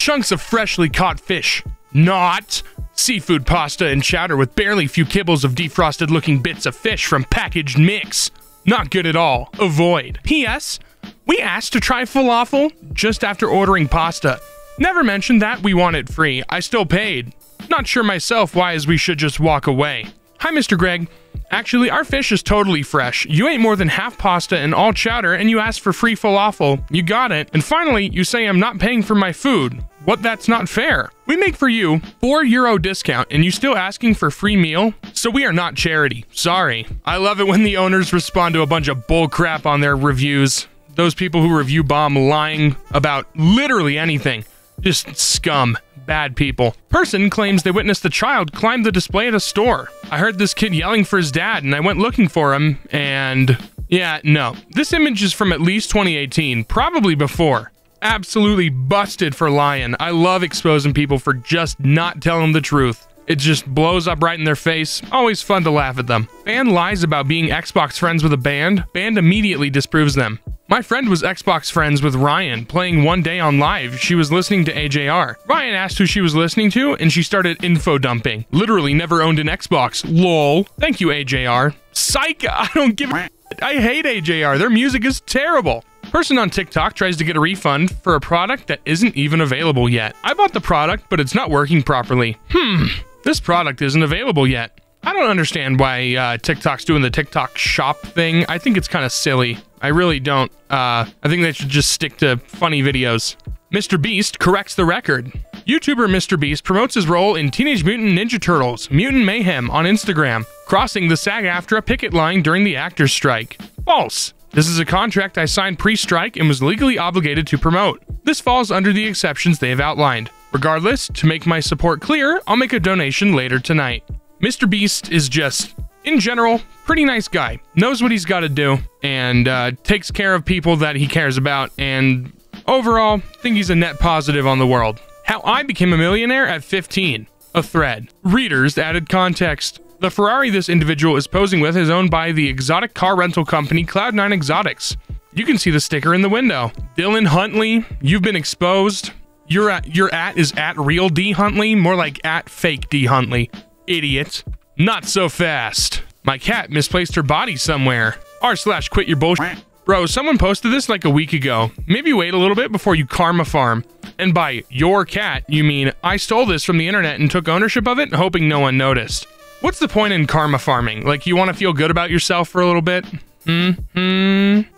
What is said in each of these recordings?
Chunks of freshly caught fish. Not. Seafood pasta and chowder with barely few kibbles of defrosted looking bits of fish from packaged mix. Not good at all. Avoid. P.S. We asked to try falafel just after ordering pasta. Never mentioned that we want it free. I still paid. Not sure myself why as we should just walk away. Hi, Mr. Greg. Actually, our fish is totally fresh. You ate more than half pasta and all chowder, and you asked for free falafel. You got it. And finally, you say I'm not paying for my food. What? That's not fair. We make for you €4 discount, and you still asking for free meal? So we are not charity. Sorry. I love it when the owners respond to a bunch of bull crap on their reviews. Those people who review bomb lying about literally anything. Just scum. Bad people. Person claims they witnessed the child climb the display at a store. I heard this kid yelling for his dad and I went looking for him and... yeah, no. This image is from at least 2018, probably before. Absolutely busted for lying. I love exposing people for just not telling the truth. It just blows up right in their face. Always fun to laugh at them. Fan lies about being Xbox friends with a band. Band immediately disproves them. My friend was Xbox friends with Ryan, playing one day on live. She was listening to AJR. Ryan asked who she was listening to, and she started info dumping. Literally never owned an Xbox. LOL. Thank you, AJR. Psych! I don't give a shit. I hate AJR. Their music is terrible. Person on TikTok tries to get a refund for a product that isn't even available yet. I bought the product, but it's not working properly. This product isn't available yet. I don't understand why TikTok's doing the TikTok shop thing. I think it's kind of silly. I really don't. I think they should just stick to funny videos. Mr. Beast corrects the record. YouTuber Mr. Beast promotes his role in Teenage Mutant Ninja Turtles Mutant Mayhem on Instagram, crossing the SAG-AFTRA picket line during the actors' strike. False. This is a contract I signed pre-strike and was legally obligated to promote. This falls under the exceptions they have outlined. Regardless, to make my support clear, I'll make a donation later tonight. Mr. Beast is just, in general, pretty nice guy. Knows what he's got to do, and takes care of people that he cares about, and overall, think he's a net positive on the world. How I became a millionaire at 15. A thread. Readers added context. The Ferrari this individual is posing with is owned by the exotic car rental company Cloud9 Exotics. You can see the sticker in the window. Dylan Huntley, you've been exposed. Your at is at real D Huntley, more like at fake D Huntley. Idiot. Not so fast. My cat misplaced her body somewhere. r/QuitYourBull. Bro, someone posted this like a week ago. Maybe wait a little bit before you karma farm. And by your cat, you mean I stole this from the internet and took ownership of it, hoping no one noticed. What's the point in karma farming? Like, you want to feel good about yourself for a little bit?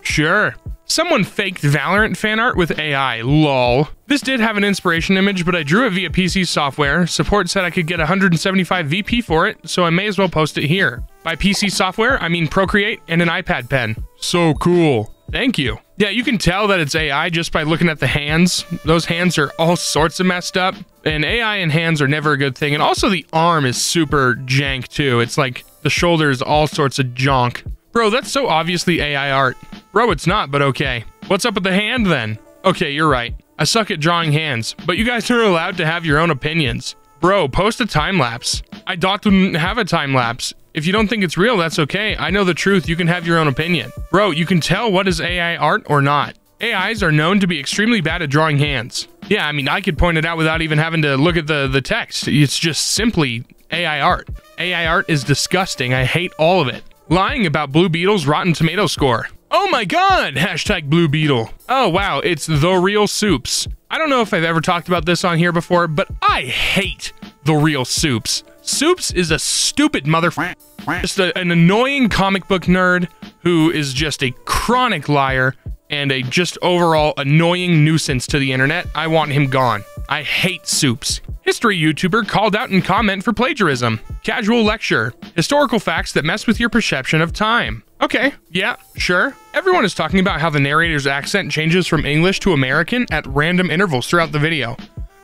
Sure. Someone faked Valorant fan art with AI, lol. This did have an inspiration image, but I drew it via PC software. Support said I could get 175 VP for it, so I may as well post it here. By PC software, I mean Procreate and an iPad pen. So cool. Thank you. Yeah, you can tell that it's AI just by looking at the hands. Those hands are all sorts of messed up, and AI and hands are never a good thing. And also the arm is super jank too. It's like the shoulder is all sorts of junk. Bro, that's so obviously AI art. Bro, it's not, but okay. What's up with the hand then? Okay, you're right. I suck at drawing hands, but you guys are allowed to have your own opinions. Bro, post a time-lapse. I don't have a time-lapse. If you don't think it's real, that's okay. I know the truth. You can have your own opinion. Bro, you can tell what is AI art or not. AIs are known to be extremely bad at drawing hands. Yeah, I mean, I could point it out without even having to look at the text. It's just simply AI art. AI art is disgusting. I hate all of it. Lying about Blue Beetle's Rotten Tomato score. Oh my god! Hashtag Blue Beetle. Oh wow, it's The Real Soups. I don't know if I've ever talked about this on here before, but I hate The Real Soups. Soups is a stupid motherfucker. Just an annoying comic book nerd who is just a chronic liar and a just overall annoying nuisance to the internet. I want him gone. I hate Soups. History YouTuber called out in comment for plagiarism. Casual lecture. Historical facts that mess with your perception of time. Okay, yeah, sure. Everyone is talking about how the narrator's accent changes from English to American at random intervals throughout the video.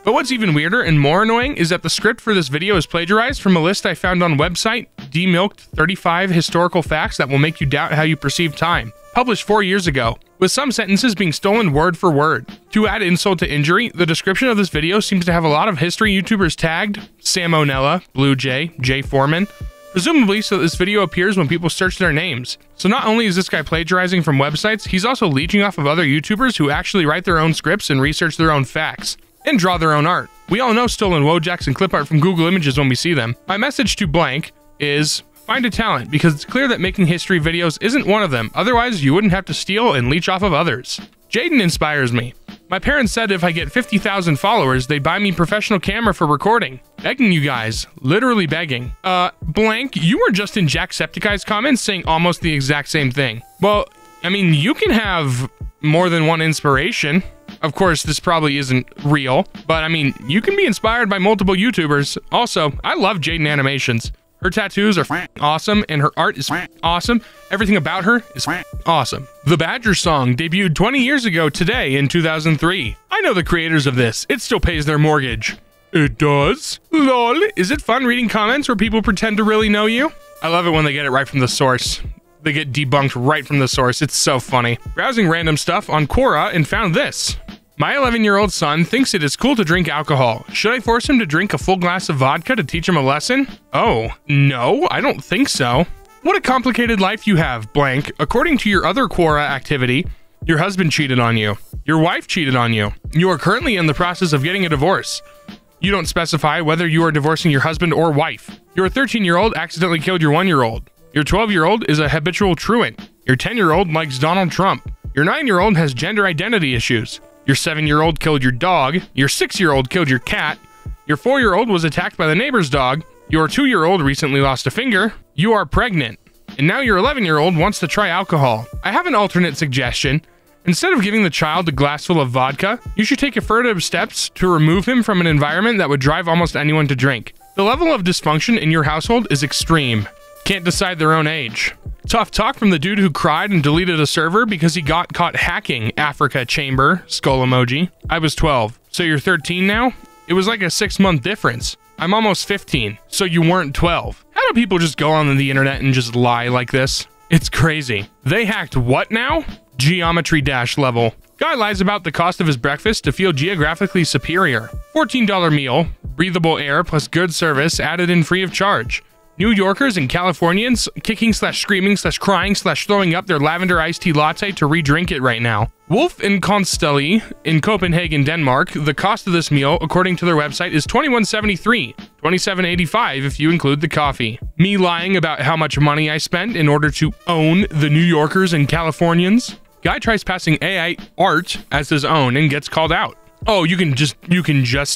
But what's even weirder and more annoying is that the script for this video is plagiarized from a list I found on website Demilked 35 Historical Facts That Will Make You Doubt How You Perceive Time, published 4 years ago, with some sentences being stolen word for word. To add insult to injury, the description of this video seems to have a lot of history YouTubers tagged: Salmonella, Blue Jay, Jay Foreman, presumably so that this video appears when people search their names. So not only is this guy plagiarizing from websites, he's also leeching off of other YouTubers who actually write their own scripts and research their own facts. and draw their own art. We all know stolen Wojaks and clip art from Google Images when we see them. My message to blank is find a talent, because it's clear that making history videos isn't one of them. Otherwise, you wouldn't have to steal and leech off of others. Jaden inspires me. My parents said if I get 50,000 followers, they'd buy me a professional camera for recording. Begging you guys. Literally begging. Blank, you were just in Jacksepticeye's comments saying almost the exact same thing. Well, I mean, you can have more than one inspiration. Of course, this probably isn't real, but I mean, you can be inspired by multiple YouTubers. Also, I love Jaden animations. Her tattoos are awesome, and her art is awesome. Everything about her is awesome. The Badger song debuted 20 years ago today in 2003. I know the creators of this. It still pays their mortgage. It does? Lol. Is it fun reading comments where people pretend to really know you? I love it when they get it right from the source. They get debunked right from the source. It's so funny. Browsing random stuff on Quora and found this. My 11-year-old son thinks it is cool to drink alcohol. Should I force him to drink a full glass of vodka to teach him a lesson? Oh, no, I don't think so. What a complicated life you have, blank. According to your other Quora activity, your husband cheated on you. Your wife cheated on you. You are currently in the process of getting a divorce. You don't specify whether you are divorcing your husband or wife. Your 13-year-old accidentally killed your 1-year-old. Your 12-year-old is a habitual truant. Your 10-year-old likes Donald Trump. Your 9-year-old has gender identity issues. Your 7-year-old killed your dog. Your 6-year-old killed your cat. Your 4-year-old was attacked by the neighbor's dog. Your 2-year-old recently lost a finger. You are pregnant. And now your 11-year-old wants to try alcohol. I have an alternate suggestion. Instead of giving the child a glass full of vodka, you should take affirmative steps to remove him from an environment that would drive almost anyone to drink. The level of dysfunction in your household is extreme. Can't decide their own age. Tough talk from the dude who cried and deleted a server because he got caught hacking Africa Chamber, skull emoji. I was 12, so you're 13 now? It was like a 6-month difference. I'm almost 15, so you weren't 12. How do people just go on the internet and just lie like this? It's crazy. They hacked what now? Geometry dash level. Guy lies about the cost of his breakfast to feel geographically superior. $14 meal, breathable air plus good service added in free of charge. New Yorkers and Californians kicking/screaming/crying/throwing up their lavender iced tea latte to re-drink it right now. Wolf and Konstelli in Copenhagen, Denmark, the cost of this meal, according to their website, is $21.73, $27.85 if you include the coffee. Me lying about how much money I spent in order to own the New Yorkers and Californians. Guy tries passing AI art as his own and gets called out. Oh, you can just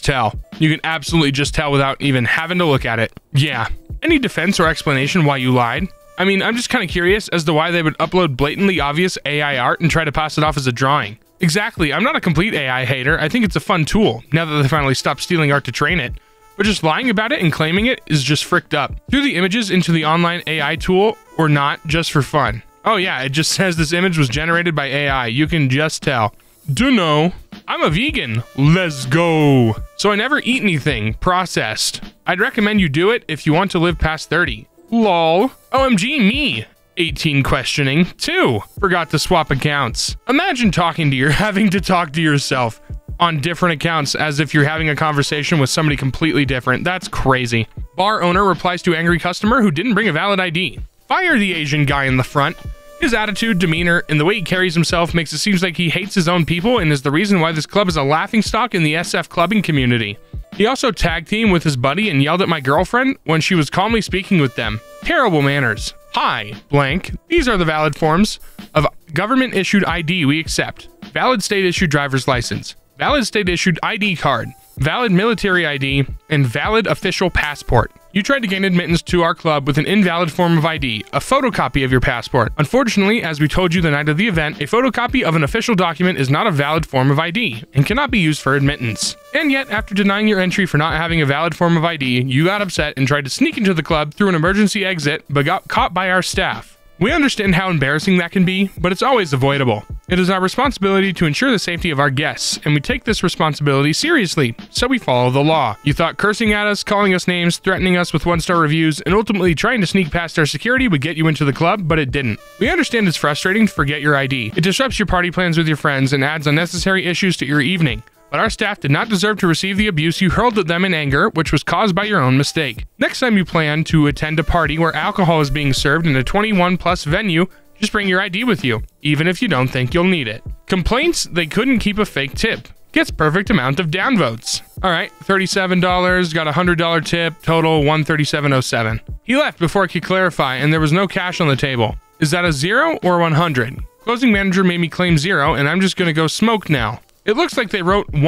tell. You can absolutely just tell without even having to look at it. Yeah. Any defense or explanation why you lied? I mean, I'm just kind of curious as to why they would upload blatantly obvious AI art and try to pass it off as a drawing. Exactly, I'm not a complete AI hater. I think it's a fun tool, now that they finally stopped stealing art to train it. But just lying about it and claiming it is just fricked up. Threw the images into the online AI tool or not, just for fun. Oh yeah, it just says this image was generated by AI. You can just tell. Dunno. I'm a vegan. Let's go. So I never eat anything processed. I'd recommend you do it if you want to live past 30. Lol. OMG me. 18 questioning. 2. Forgot to swap accounts. Imagine having to talk to yourself on different accounts as if you're having a conversation with somebody completely different. That's crazy. Bar owner replies to angry customer who didn't bring a valid ID. Fire the Asian guy in the front. His attitude, demeanor, and the way he carries himself makes it seem like he hates his own people and is the reason why this club is a laughingstock in the SF clubbing community. He also tag teamed with his buddy and yelled at my girlfriend when she was calmly speaking with them. Terrible manners. Hi, blank. These are the valid forms of government-issued ID we accept. Valid state-issued driver's license. Valid state-issued ID card. Valid military ID, and valid official passport. You tried to gain admittance to our club with an invalid form of ID, a photocopy of your passport. Unfortunately, as we told you the night of the event, a photocopy of an official document is not a valid form of ID and cannot be used for admittance. And yet, after denying your entry for not having a valid form of ID, you got upset and tried to sneak into the club through an emergency exit, but got caught by our staff. We understand how embarrassing that can be, but it's always avoidable. It is our responsibility to ensure the safety of our guests, and we take this responsibility seriously, so we follow the law. You thought cursing at us, calling us names, threatening us with 1-star reviews, and ultimately trying to sneak past our security would get you into the club, but it didn't. We understand it's frustrating to forget your ID. It disrupts your party plans with your friends and adds unnecessary issues to your evening. But our staff did not deserve to receive the abuse you hurled at them in anger, which was caused by your own mistake. Next time you plan to attend a party where alcohol is being served in a 21+ venue, just bring your ID with you, even if you don't think you'll need it. Complaints: they couldn't keep a fake tip. gets perfect amount of downvotes. All right, $37, got a $100 tip, total $137.07. He left before I could clarify, and there was no cash on the table. Is that a 0 or 100? Closing manager made me claim 0, and I'm just gonna go smoke now. It looks like they wrote 10.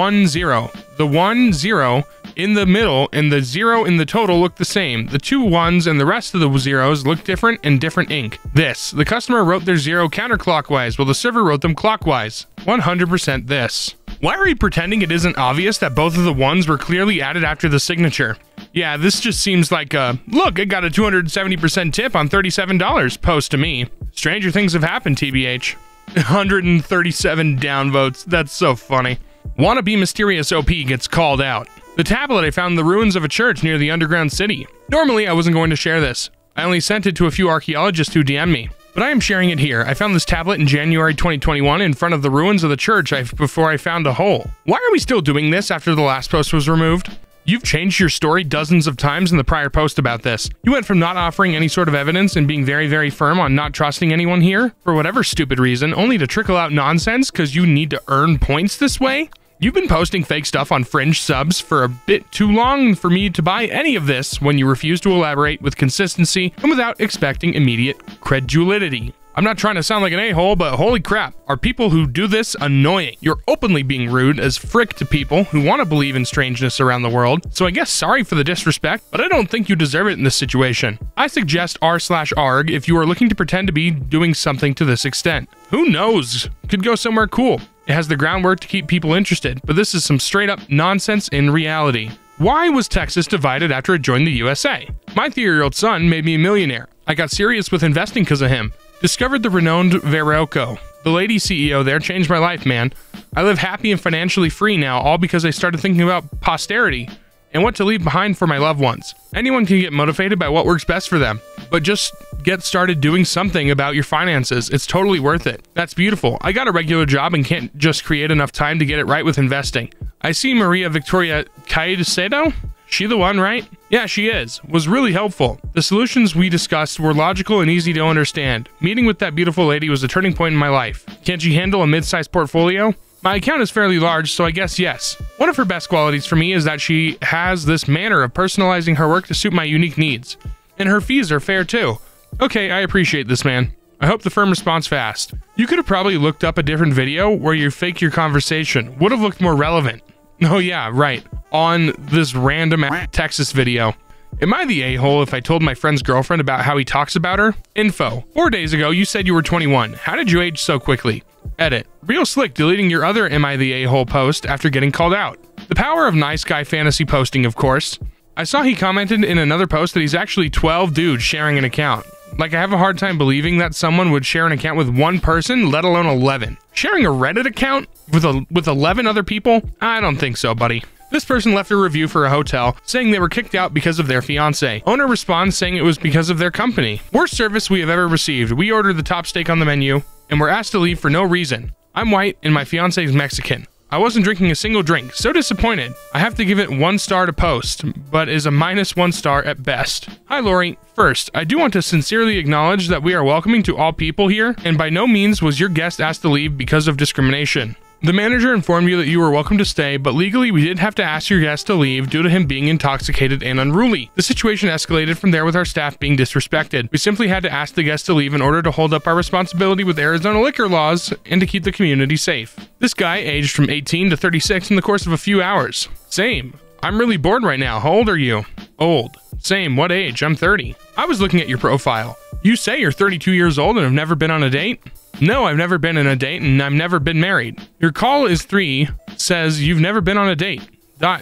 The 10 in the middle and the 0 in the total look the same. The 2 ones and the rest of the zeros look different in different ink. The customer wrote their 0 counterclockwise while the server wrote them clockwise. 100% this. Why are we pretending it isn't obvious that both of the ones were clearly added after the signature? Yeah, this just seems like a, look, I got a 270% tip on $37 post to me. Stranger things have happened, TBH. 137 downvotes. That's so funny. Wannabe Mysterious OP gets called out. The tablet I found in the ruins of a church near the underground city. Normally, I wasn't going to share this. I only sent it to a few archaeologists who DM'd me. But I am sharing it here. I found this tablet in January 2021 in front of the ruins of the church before I found a hole. Why are we still doing this after the last post was removed? You've changed your story dozens of times in the prior post about this. You went from not offering any sort of evidence and being very, very firm on not trusting anyone here, for whatever stupid reason, only to trickle out nonsense because you need to earn points this way? You've been posting fake stuff on fringe subs for a bit too long for me to buy any of this when you refuse to elaborate with consistency and without expecting immediate credulity. I'm not trying to sound like an a-hole, but holy crap, are people who do this annoying? You're openly being rude as frick to people who want to believe in strangeness around the world, so I guess sorry for the disrespect, but I don't think you deserve it in this situation. I suggest r/arg if you are looking to pretend to be doing something to this extent. Who knows? Could go somewhere cool. It has the groundwork to keep people interested, but this is some straight up nonsense in reality. Why was Texas divided after it joined the USA? My 3-year-old son made me a millionaire. I got serious with investing because of him. Discovered the renowned Verocco. The lady CEO there changed my life, man. I live happy and financially free now, all because I started thinking about posterity and what to leave behind for my loved ones. Anyone can get motivated by what works best for them, but just get started doing something about your finances. It's totally worth it. That's beautiful. I got a regular job and can't just create enough time to get it right with investing. I see Maria Victoria Caicedo? She the one, right? Yeah, she is. Was really helpful. The solutions we discussed were logical and easy to understand. Meeting with that beautiful lady was a turning point in my life. Can't she handle a mid-sized portfolio? My account is fairly large, so I guess yes. One of her best qualities for me is that she has this manner of personalizing her work to suit my unique needs. And her fees are fair too. Okay, I appreciate this, man. I hope the firm responds fast. You could have probably looked up a different video where you fake your conversation. Would have looked more relevant. Oh yeah, right. On this random Texas video. Am I the a-hole if I told my friend's girlfriend about how he talks about her? Info. 4 days ago, you said you were 21. How did you age so quickly? Edit. Real slick deleting your other Am I the a-hole post after getting called out. The power of nice guy fantasy posting, of course. I saw he commented in another post that he's actually 12 dudes sharing an account. Like, I have a hard time believing that someone would share an account with one person, let alone 11. Sharing a Reddit account with 11 other people? I don't think so, buddy. This person left a review for a hotel saying they were kicked out because of their fiance. Owner responds saying it was because of their company. Worst service we have ever received. We ordered the top steak on the menu and were asked to leave for no reason. I'm white and my fiance is Mexican. I wasn't drinking a single drink. So disappointed. I have to give it 1 star to post, but is a -1 star at best. Hi Lori. First, I do want to sincerely acknowledge that we are welcoming to all people here, and by no means was your guest asked to leave because of discrimination. The manager informed you that you were welcome to stay, but legally we did have to ask your guest to leave due to him being intoxicated and unruly. The situation escalated from there with our staff being disrespected. We simply had to ask the guest to leave in order to hold up our responsibility with Arizona liquor laws and to keep the community safe. This guy aged from 18 to 36 in the course of a few hours. Same. I'm really bored right now. How old are you? Old. Same. What age? I'm 30. I was looking at your profile. You say you're 32 years old and have never been on a date? No, I've never been on a date and I've never been married. Your call is 3, says you've never been on a date.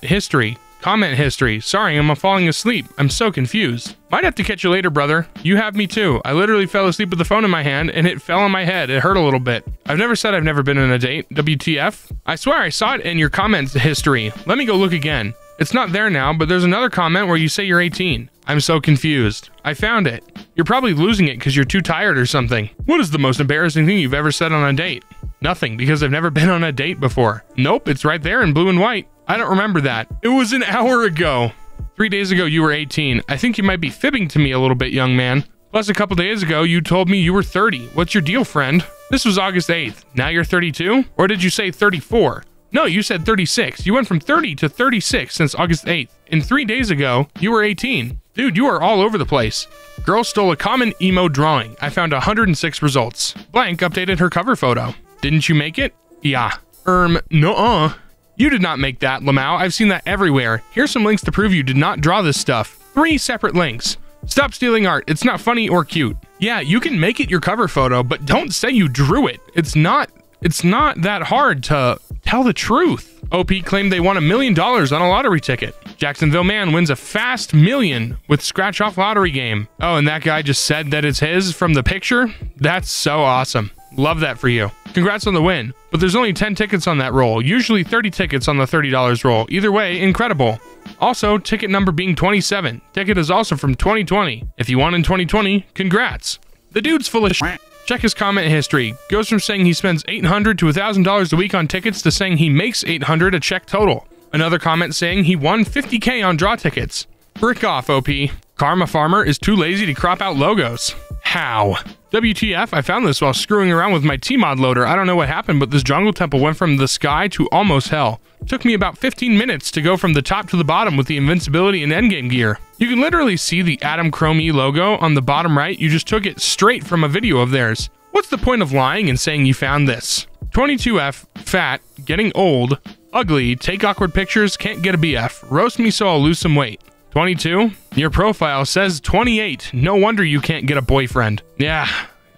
History. Comment history. Sorry, I'm falling asleep. I'm so confused. Might have to catch you later, brother. You have me too. I literally fell asleep with the phone in my hand and it fell on my head. It hurt a little bit. I've never said I've never been on a date. WTF? I swear I saw it in your comments history. Let me go look again. It's not there now, but there's another comment where you say you're 18. I'm so confused. I found it. You're probably losing it because you're too tired or something. What is the most embarrassing thing you've ever said on a date? Nothing, because I've never been on a date before. Nope, it's right there in blue and white. I don't remember that. It was an hour ago. 3 days ago, you were 18. I think you might be fibbing to me a little bit, young man. Plus, a couple days ago, you told me you were 30. What's your deal, friend? This was August 8th. Now you're 32? Or did you say 34? No, you said 36. You went from 30 to 36 since August 8th. And 3 days ago, you were 18. Dude, you are all over the place. Girl stole a common emo drawing. I found 106 results. Blank updated her cover photo. Didn't you make it? Yeah. No. You did not make that, Lamau. I've seen that everywhere. Here's some links to prove you did not draw this stuff. 3 separate links. Stop stealing art. It's not funny or cute. Yeah, you can make it your cover photo, but don't say you drew it. It's not that hard to tell the truth. OP claimed they won $1 million on a lottery ticket. Jacksonville man wins a fast million with scratch-off lottery game. Oh, and that guy just said that it's his from the picture? That's so awesome. Love that for you. Congrats on the win. But there's only 10 tickets on that roll. Usually 30 tickets on the $30 roll. Either way, incredible. Also, ticket number being 27. Ticket is also from 2020. If you won in 2020, congrats. The dude's full of shit. Check his comment history. Goes from saying he spends $800 to $1,000 a week on tickets to saying he makes $800 a check total. Another comment saying he won $50K on draw tickets. Brick off, OP. Karma Farmer is too lazy to crop out logos. How? WTF, I found this while screwing around with my Tmod loader. I don't know what happened, but this jungle temple went from the sky to almost hell. Took me about 15 minutes to go from the top to the bottom with the invincibility and endgame gear. You can literally see the Adam Chromie logo on the bottom right. You just took it straight from a video of theirs. What's the point of lying and saying you found this? 22F, fat, getting old, ugly, take awkward pictures, can't get a BF, roast me so I'll lose some weight. 22, your profile says 28, no wonder you can't get a boyfriend. Yeah,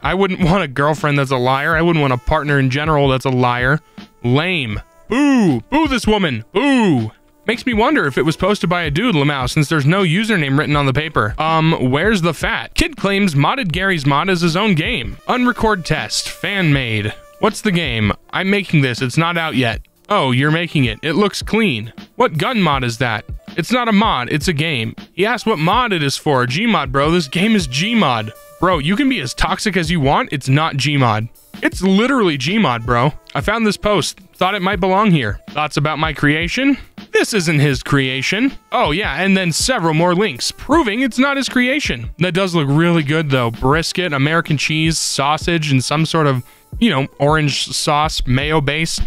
I wouldn't want a girlfriend that's a liar. I wouldn't want a partner in general that's a liar. Lame. Boo! Boo this woman! Boo! Makes me wonder if it was posted by a dude, Lamau, since there's no username written on the paper. Where's the fat? Kid claims modded Gary's mod as his own game. Unrecord test. Fan made. What's the game? I'm making this. It's not out yet. Oh, you're making it. It looks clean. What gun mod is that? It's not a mod. It's a game. He asked what mod it is for. Gmod, bro. This game is Gmod. Bro, you can be as toxic as you want. It's not Gmod. It's literally Gmod, bro. I found this post. Thought it might belong here. Thoughts about my creation? This isn't his creation. Oh yeah, and then several more links proving it's not his creation. That does look really good though. Brisket, American cheese, sausage, and some sort of, orange sauce, mayo base.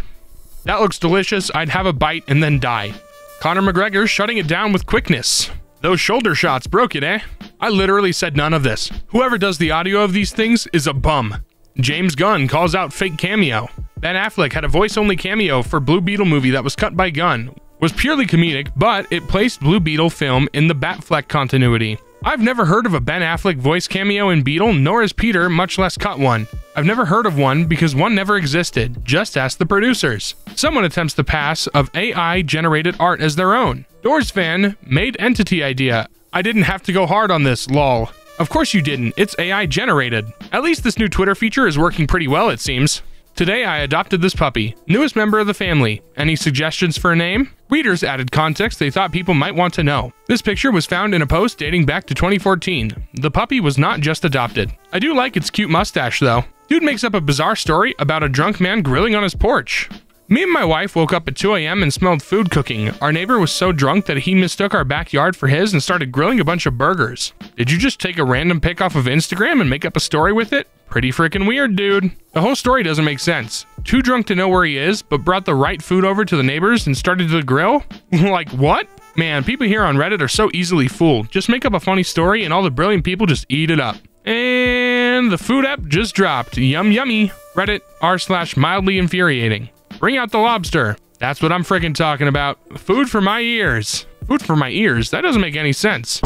That looks delicious. I'd have a bite and then die. Conor McGregor shutting it down with quickness. Those shoulder shots broke it, eh? I literally said none of this. Whoever does the audio of these things is a bum. James Gunn calls out fake cameo. Ben Affleck had a voice-only cameo for Blue Beetle movie that was cut by Gunn. Was purely comedic, but it placed Blue Beetle film in the Batfleck continuity. I've never heard of a Ben Affleck voice cameo in Beetle, nor has Peter, much less cut one. I've never heard of one because one never existed. Just ask the producers. Someone attempts the pass of AI-generated art as their own. Doors fan made entity idea. I didn't have to go hard on this, lol. Of course you didn't. It's AI generated. At least this new Twitter feature is working pretty well, it seems. Today I adopted this puppy. Newest member of the family. Any suggestions for a name? Readers added context they thought people might want to know. This picture was found in a post dating back to 2014. The puppy was not just adopted. I do like its cute mustache though. Dude makes up a bizarre story about a drunk man grilling on his porch. Me and my wife woke up at 2 a.m. and smelled food cooking. Our neighbor was so drunk that he mistook our backyard for his and started grilling a bunch of burgers. Did you just take a random pic off of Instagram and make up a story with it? Pretty freaking weird, dude. The whole story doesn't make sense. Too drunk to know where he is, but brought the right food over to the neighbors and started to grill? Like what? Man, people here on Reddit are so easily fooled. Just make up a funny story and all the brilliant people just eat it up. And the food app just dropped. Yum yummy. Reddit r/mildly infuriating. Bring out the lobster. That's what I'm freaking talking about. Food for my ears. Food for my ears? That doesn't make any sense.